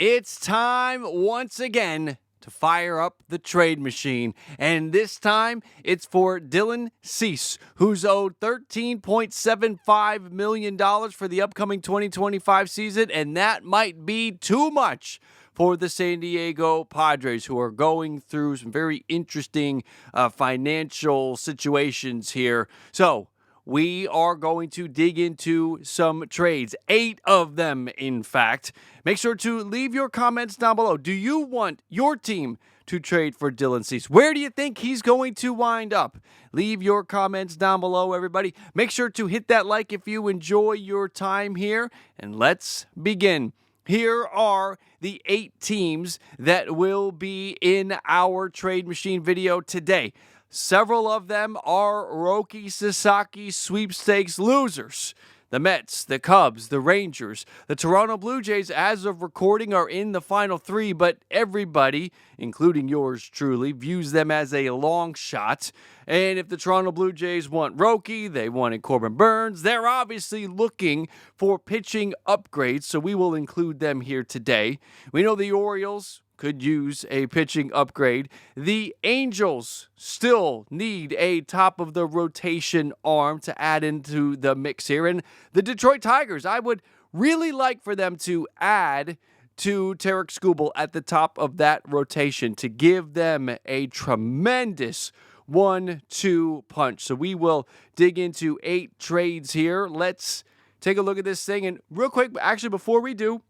It's time once again to fire up the trade machine. And this time it's for Dylan Cease, who's owed $13.75 million for the upcoming 2025 season. And that might be too much for the San Diego Padres, who are going through some very interesting financial situations here. So we are going to dig into some trades, 8 of them, in fact. Make sure to leave your comments down below. Do you want your team to trade for Dylan Cease? Where do you think he's going to wind up? Leave your comments down below, everybody. Make sure to hit that like if you enjoy your time here, and let's begin. Here are the 8 teams that will be in our trade machine video today. Several of them are Roki Sasaki sweepstakes losers. The Mets, the Cubs, the Rangers, the Toronto Blue Jays, as of recording, are in the final 3, but everybody, including yours truly, views them as a long shot. And if the Toronto Blue Jays want Roki, they wanted Corbin Burnes, they're obviously looking for pitching upgrades, so we will include them here today. We know the Orioles could use a pitching upgrade. The Angels still need a top-of-the-rotation arm to add into the mix here. And the Detroit Tigers, I would really like for them to add to Tarik Skubal at the top of that rotation to give them a tremendous 1-2 punch. So we will dig into 8 trades here. Let's take a look at this thing. And real quick, actually, before we do,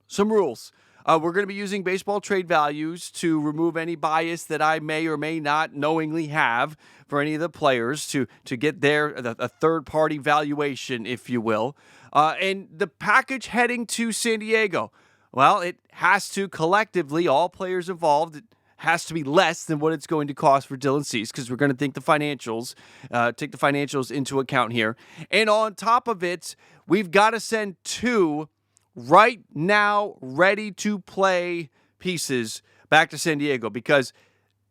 some rules. We're going to be using baseball trade values to remove any bias that I may or may not knowingly have for any of the players to get a third-party valuation, if you will. And the package heading to San Diego, well, it has to collectively, all players involved, it has to be less than what it's going to cost for Dylan Cease, because we're going to think the financials, take the financials into account here. And on top of it, we've got to send 2 right now ready to play pieces back to San Diego, because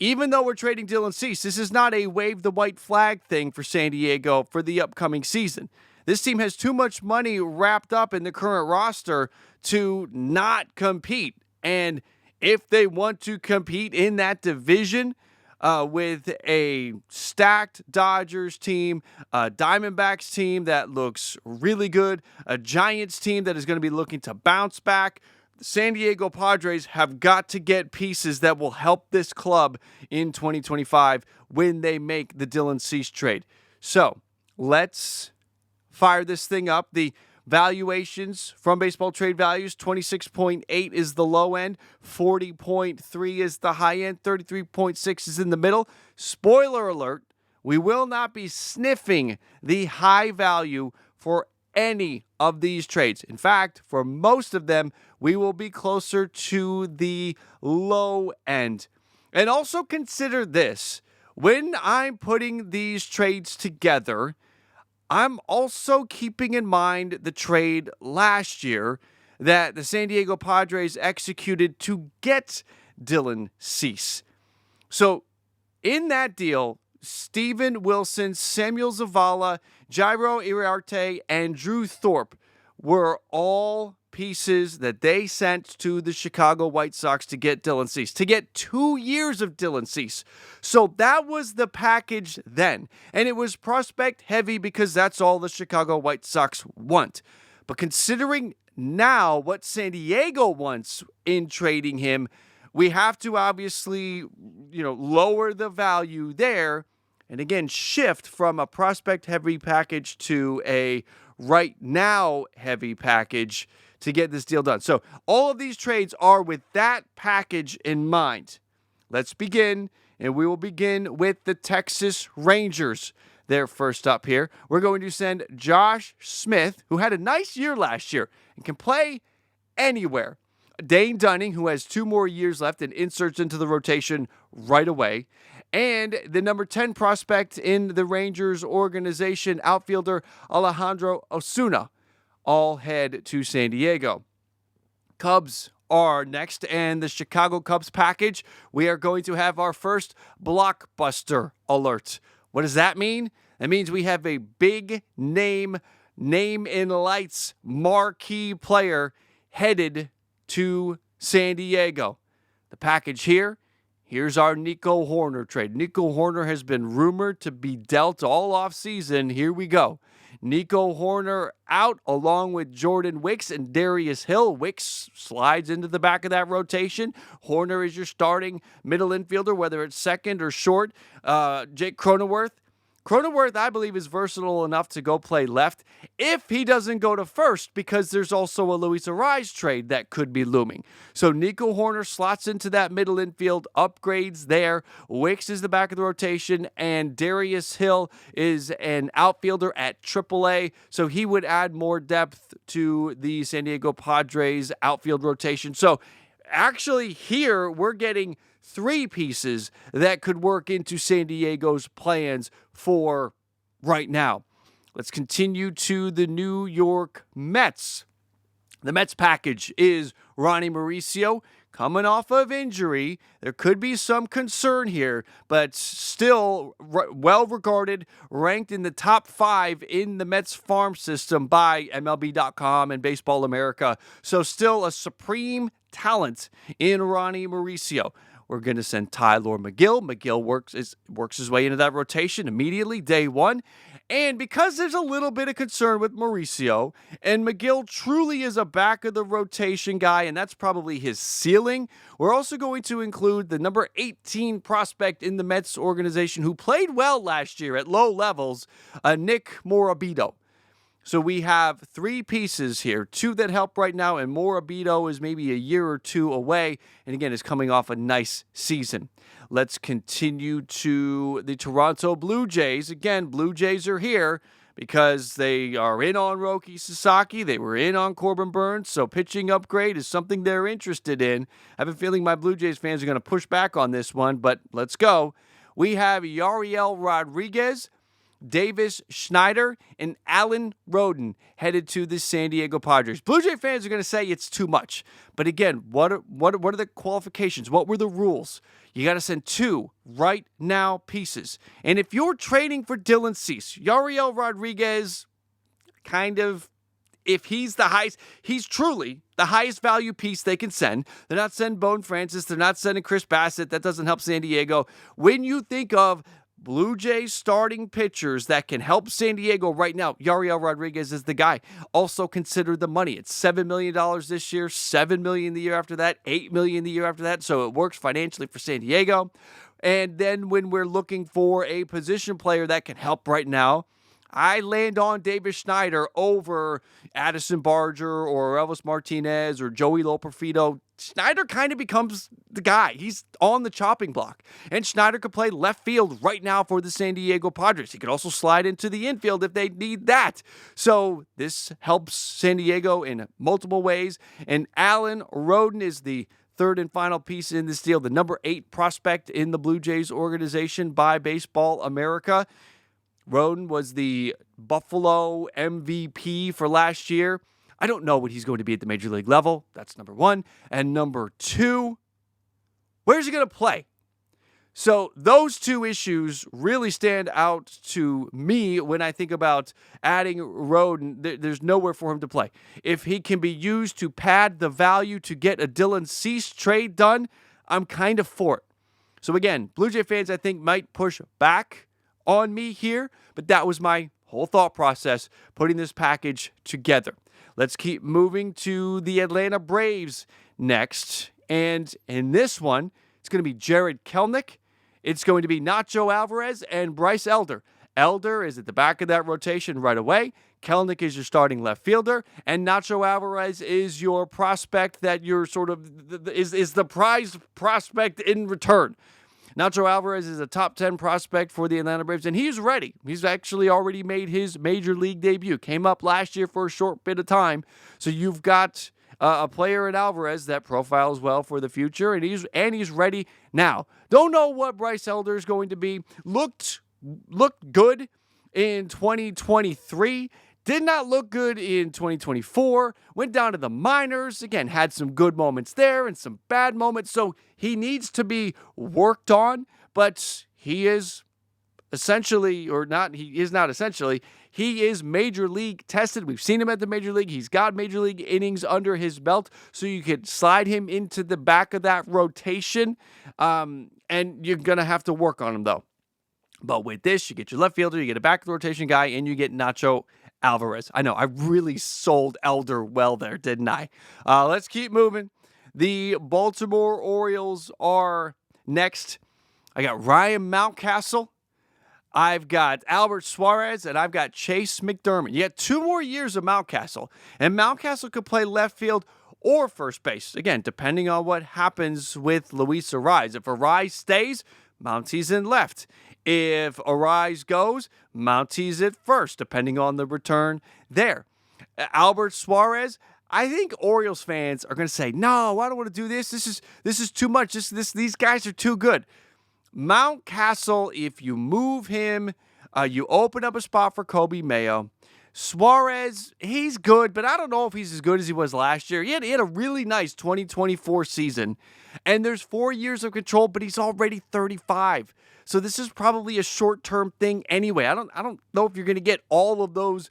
even though we're trading Dylan Cease, this is not a wave the white flag thing for San Diego for the upcoming season. This team has too much money wrapped up in the current roster to not compete. And if they want to compete in that division, with a stacked Dodgers team, a Diamondbacks team that looks really good, a Giants team that is going to be looking to bounce back, the San Diego Padres have got to get pieces that will help this club in 2025 when they make the Dylan Cease trade. So let's fire this thing up. The valuations from Baseball Trade Values, 26.8 is the low end, 40.3 is the high end, 33.6 is in the middle. Spoiler alert, we will not be sniffing the high value for any of these trades. In fact, for most of them, we will be closer to the low end. And also consider this, when I'm putting these trades together, I'm also keeping in mind the trade last year that the San Diego Padres executed to get Dylan Cease. So in that deal, Steven Wilson, Samuel Zavala, Jairo Iriarte, and Drew Thorpe were all pieces that they sent to the Chicago White Sox to get Dylan Cease, to get 2 years of Dylan Cease. So that was the package then. And it was prospect heavy because that's all the Chicago White Sox want. But considering now what San Diego wants in trading him, we have to obviously, lower the value there and again shift from a prospect heavy package to a right now heavy package to get this deal done. So all of these trades are with that package in mind. Let's begin, and we will begin with the Texas Rangers. They're first up here. We're going to send Josh Smith, who had a nice year last year and can play anywhere. Dane Dunning, who has 2 more years left and inserts into the rotation right away. And the number 10 prospect in the Rangers organization, outfielder Alejandro Osuna, all head to San Diego. Cubs are next, and the Chicago Cubs package, we are going to have our first blockbuster alert. What does that mean? That means we have a big name in lights, marquee player headed to San Diego. The package here, here's our Nico Hoerner trade. Nico Hoerner has been rumored to be dealt all offseason. Here we go. Nico Hoerner out along with Jordan Wicks and Darius Hill. Wicks slides into the back of that rotation. Hoerner is your starting middle infielder, whether it's second or short. Jake Cronenworth. Cronenworth, I believe, is versatile enough to go play left if he doesn't go to first, because there's also a Luis Arraez trade that could be looming. So Nico Hoerner slots into that middle infield, upgrades there. Wicks is the back of the rotation, and Darius Hill is an outfielder at AAA, so he would add more depth to the San Diego Padres outfield rotation. So actually here we're getting three pieces that could work into San Diego's plans for right now. Let's continue to the New York Mets. The Mets package is Ronnie Mauricio coming off of injury. There could be some concern here, but still well regarded, ranked in the top 5 in the Mets farm system by MLB.com and Baseball America. So still a supreme talent in Ronnie Mauricio. We're going to send Tyler McGill. McGill works his way into that rotation immediately, day one. And because there's a little bit of concern with Mauricio, and McGill truly is a back of the rotation guy, and that's probably his ceiling, we're also going to include the number 18 prospect in the Mets organization who played well last year at low levels, Nick Morabito. So we have three pieces here, two that help right now, and Morabito is maybe a year or two away, and again is coming off a nice season. Let's continue to the Toronto Blue Jays. Again, Blue Jays are here because they are in on Roki Sasaki. They were in on Corbin Burns, so pitching upgrade is something they're interested in. I have a feeling my Blue Jays fans are going to push back on this one, but let's go. We have Yariel Rodriguez, Davis Schneider, and Alan Roden headed to the San Diego Padres. Blue Jay fans are going to say it's too much. But again, what are the qualifications? What were the rules? You got to send two right now pieces. And if you're trading for Dylan Cease, Yariel Rodriguez, if he's the highest, he's truly the highest value piece they can send. They're not sending Bone Francis. They're not sending Chris Bassett. That doesn't help San Diego. When you think of Blue Jays starting pitchers that can help San Diego right now, Yariel Rodriguez is the guy. Also consider the money. It's $7 million this year, $7 million the year after that, $8 million the year after that. So it works financially for San Diego. And then when we're looking for a position player that can help right now, I land on Davis Schneider over Addison Barger or Elvis Martinez or Joey Loperfido. Schneider kind of becomes the guy. He's on the chopping block. And Schneider could play left field right now for the San Diego Padres. He could also slide into the infield if they need that. So this helps San Diego in multiple ways. And Alan Roden is the third and final piece in this deal, the number 8 prospect in the Blue Jays organization by Baseball America. Roden was the Buffalo MVP for last year. I don't know what he's going to be at the major league level. That's number 1. And number 2, where's he going to play? So those two issues really stand out to me when I think about adding Roden. There's nowhere for him to play. If he can be used to pad the value to get a Dylan Cease trade done, I'm kind of for it. So again, Blue Jay fans, I think, might push back on me here, but that was my whole thought process putting this package together. Let's keep moving to the Atlanta Braves next. And in this one, it's going to be Jared Kelenic. It's going to be Nacho Alvarez and Bryce Elder. Elder is at the back of that rotation right away. Kelenic is your starting left fielder, and Nacho Alvarez is your prospect that you're sort of is the prized prospect in return. Nacho Alvarez is a top 10 prospect for the Atlanta Braves, and he's ready. He's actually already made his major league debut. Came up last year for a short bit of time. So you've got a player in Alvarez that profiles well for the future, and he's ready now. Don't know what Bryce Elder is going to be. Looked good in 2023. Did not look good in 2024. Went down to the minors. Again, had some good moments there and some bad moments. So he needs to be worked on, but he is essentially, or not, he is not essentially, he is major league tested. We've seen him at the major league. He's got major league innings under his belt, so you could slide him into the back of that rotation, and you're going to have to work on him, though. But with this, you get your left fielder, you get a back of the rotation guy, and you get Nacho Alvarez. I know, I really sold Elder well there, didn't I? Let's keep moving. The Baltimore Orioles are next. I got Ryan Mountcastle, I've got Albert Suarez, and I've got Chase McDermott. You got 2 more years of Mountcastle, and Mountcastle could play left field or first base. Again, depending on what happens with Luis Arraez. If Arraez stays, Mounty's in left. If Arraez goes, Mounty's at first, depending on the return there. Albert Suarez, I think Orioles fans are going to say, no, I don't want to do this. This is too much. These guys are too good. Mountcastle, if you move him, you open up a spot for Kobe Mayo. Suarez, he's good, but I don't know if he's as good as he was last year. He had a really nice 2024 season, and there's 4 years of control, but he's already 35. So this is probably a short-term thing anyway. I don't know if you're going to get all of those,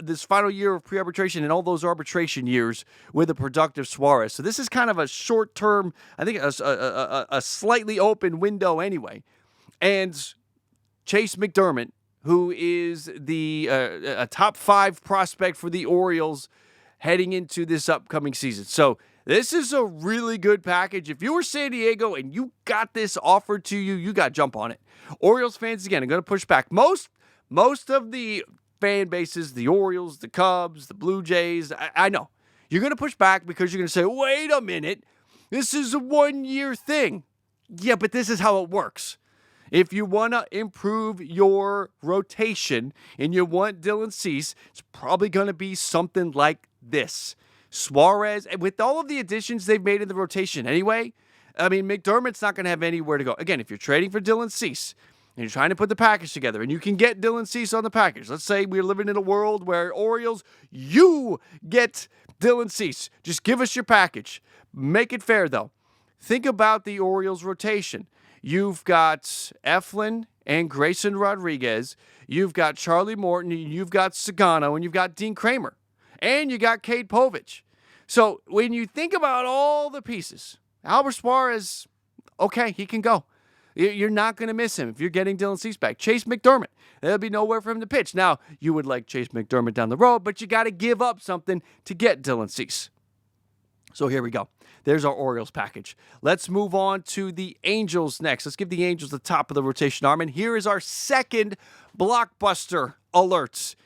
this final year of pre-arbitration and all those arbitration years with a productive Suarez. So this is kind of a short-term, I think a slightly open window anyway. And Chase McDermott, who is a top 5 prospect for the Orioles heading into this upcoming season. So this is a really good package. If you were San Diego and you got this offered to you, you got to jump on it. Orioles fans, again, are going to push back. Most of the fan bases, the Orioles, the Cubs, the Blue Jays, I know. You're going to push back because you're going to say, wait a minute, this is a 1-year thing. Yeah, but this is how it works. If you want to improve your rotation and you want Dylan Cease, it's probably going to be something like this. Suarez, with all of the additions they've made in the rotation anyway, I mean, McDermott's not going to have anywhere to go. Again, if you're trading for Dylan Cease and you're trying to put the package together and you can get Dylan Cease on the package, let's say we're living in a world where Orioles, you get Dylan Cease. Just give us your package. Make it fair, though. Think about the Orioles rotation. You've got Eflin and Grayson Rodriguez. You've got Charlie Morton. You've got Sagano. And you've got Dean Kramer. And you got Cade Povich. So when you think about all the pieces, Albert Suarez, okay, he can go. You're not going to miss him if you're getting Dylan Cease back. Chase McDermott, there'll be nowhere for him to pitch. Now, you would like Chase McDermott down the road, but you got to give up something to get Dylan Cease. So here we go. There's our Orioles package. Let's move on to the Angels next. Let's give the Angels the top of the rotation arm. And here is our second blockbuster alert.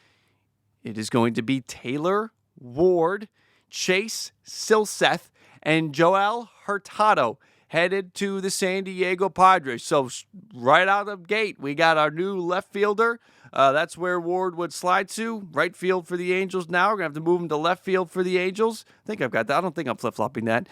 It is going to be Taylor Ward, Chase Silseth, and Joel Hurtado headed to the San Diego Padres. So right out of the gate, we got our new left fielder. That's where Ward would slide to. Right field for the Angels now. We're going to have to move him to left field for the Angels. I think I've got that. I don't think I'm flip-flopping that.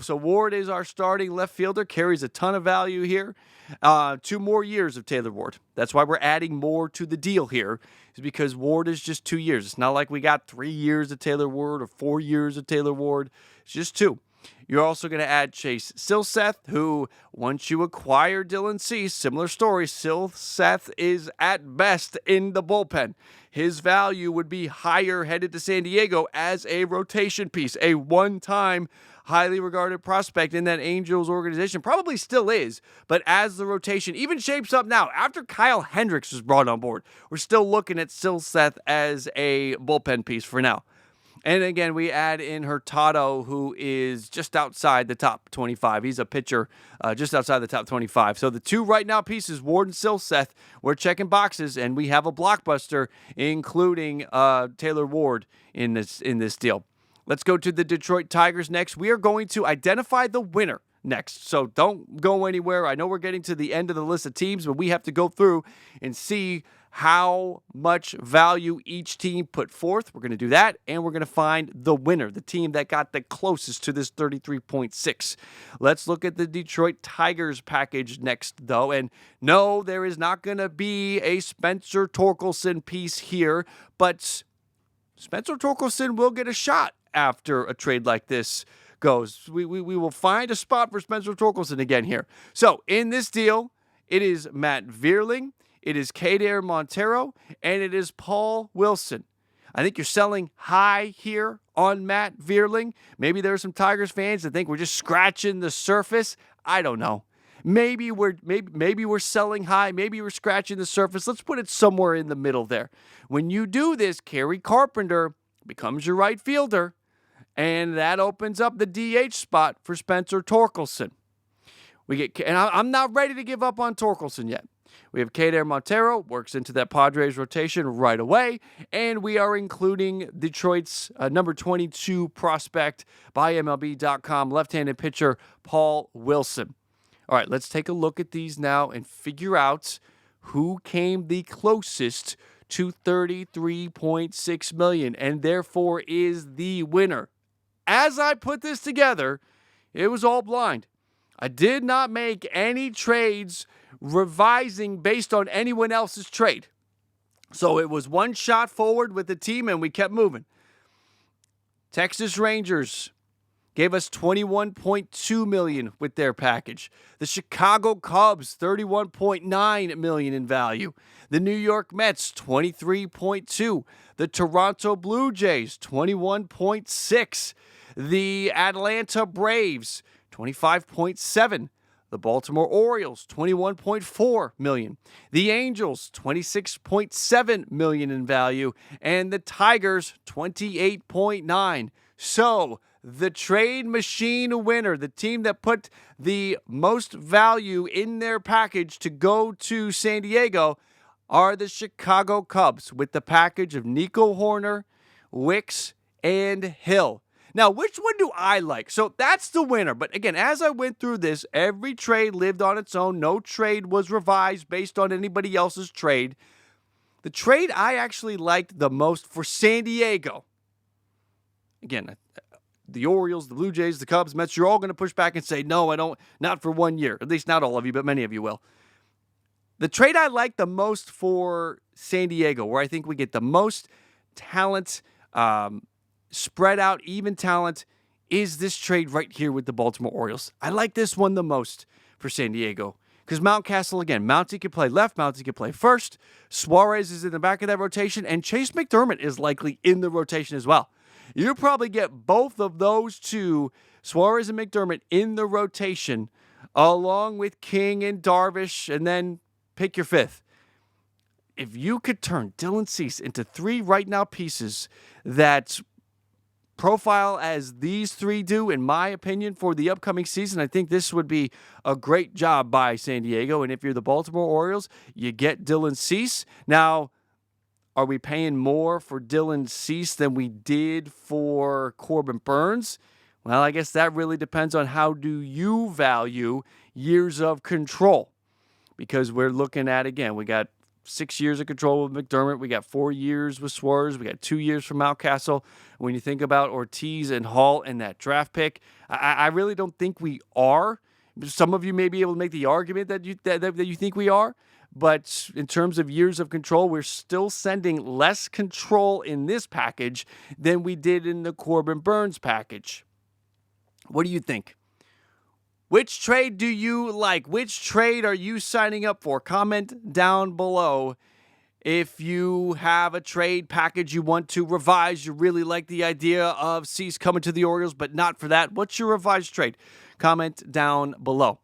So Ward is our starting left fielder. Carries a ton of value here. 2 more years of Taylor Ward. That's why we're adding more to the deal here, is because Ward is just 2 years. It's not like we got 3 years of Taylor Ward or 4 years of Taylor Ward. It's just 2. You're also going to add Chase Silseth, who, once you acquire Dylan Cease, similar story, Silseth is at best in the bullpen. His value would be higher headed to San Diego as a rotation piece, a one-time highly regarded prospect in that Angels organization. Probably still is, but as the rotation even shapes up now, after Kyle Hendricks was brought on board, we're still looking at Silseth as a bullpen piece for now. And again, we add in Hurtado, who is just outside the top 25. He's a pitcher just outside the top 25. So the 2 right now pieces, Ward and Silseth, we're checking boxes, and we have a blockbuster, including Taylor Ward in this deal. Let's go to the Detroit Tigers next. We are going to identify the winner next. So don't go anywhere. I know we're getting to the end of the list of teams, but we have to go through and see how much value each team put forth. We're going to do that, and we're going to find the winner, the team that got the closest to this 33.6. Let's look at the Detroit Tigers package next, though. And no, there is not going to be a Spencer Torkelson piece here, but Spencer Torkelson will get a shot after a trade like this goes. We will find a spot for Spencer Torkelson again here. So in this deal, it is Matt Vierling, it is Kader Montero, and it is Paul Wilson. I think you're selling high here on Matt Vierling. Maybe there are some Tigers fans that think we're just scratching the surface. I don't know. Maybe we're selling high. Maybe we're scratching the surface. Let's put it somewhere in the middle there. When you do this, Kerry Carpenter becomes your right fielder, and that opens up the DH spot for Spencer Torkelson. And I'm not ready to give up on Torkelson yet. We have Kader Montero, works into that Padres rotation right away, and we are including Detroit's number 22 prospect by MLB.com, left-handed pitcher Paul Wilson. All right, let's take a look at these now and figure out who came the closest to $33.6 million and therefore is the winner. As I put this together, it was all blind. I did not make any trades revising based on anyone else's trade. So it was one shot forward with the team and we kept moving. Texas Rangers gave us $21.2 million with their package. The Chicago Cubs, $31.9 million in value. The New York Mets, $23.2. The Toronto Blue Jays, $21.6. The Atlanta Braves, $25.7. The Baltimore Orioles, $21.4 million. The Angels, $26.7 million in value. And the Tigers, $28.9. So, the trade machine winner, the team that put the most value in their package to go to San Diego, are the Chicago Cubs with the package of Nico Hoerner, Wicks, and Hill. Now, which one do I like? So that's the winner. But again, as I went through this, every trade lived on its own. No trade was revised based on anybody else's trade. The trade I actually liked the most for San Diego, again, the Orioles, the Blue Jays, the Cubs, Mets, you're all going to push back and say, no, I don't, not for 1 year. At least not all of you, but many of you will. The trade I like the most for San Diego, where I think we get the most talent, spread out, even talent, is this trade right here with the Baltimore Orioles. I like this one the most for San Diego because Mountcastle, again, Mountie can play left, Mountie can play first. Suarez is in the back of that rotation, and Chase McDermott is likely in the rotation as well. You probably get both of those two, Suarez and McDermott, in the rotation, along with King and Darvish, and then pick your fifth. If you could turn Dylan Cease into three right now pieces that profile as these three do, in my opinion, for the upcoming season, I think this would be a great job by San Diego. And if you're the Baltimore Orioles, you get Dylan Cease. Now, are we paying more for Dylan Cease than we did for Corbin Burns? Well, I guess that really depends on how do you value years of control. Because we're looking at, again, we got 6 years of control with McDermott. We got 4 years with Suarez. We got 2 years from Mountcastle. When you think about Ortiz and Hall and that draft pick, I really don't think we are. Some of you may be able to make the argument that you think we are. But in terms of years of control, we're still sending less control in this package than we did in the Corbin Burns package. What do you think? Which trade do you like? Which trade are you signing up for? Comment down below if you have a trade package you want to revise. You really like the idea of Cease coming to the Orioles, but not for that. What's your revised trade? Comment down below.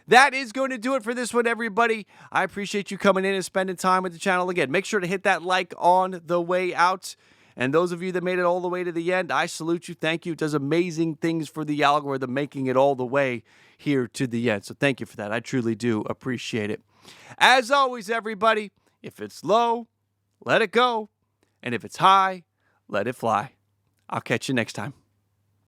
That is going to do it for this one, everybody. I appreciate you coming in and spending time with the channel. Again, make sure to hit that like on the way out. And those of you that made it all the way to the end, I salute you. Thank you. It does amazing things for the algorithm, making it all the way here to the end. So thank you for that. I truly do appreciate it. As always, everybody, if it's low, let it go. And if it's high, let it fly. I'll catch you next time.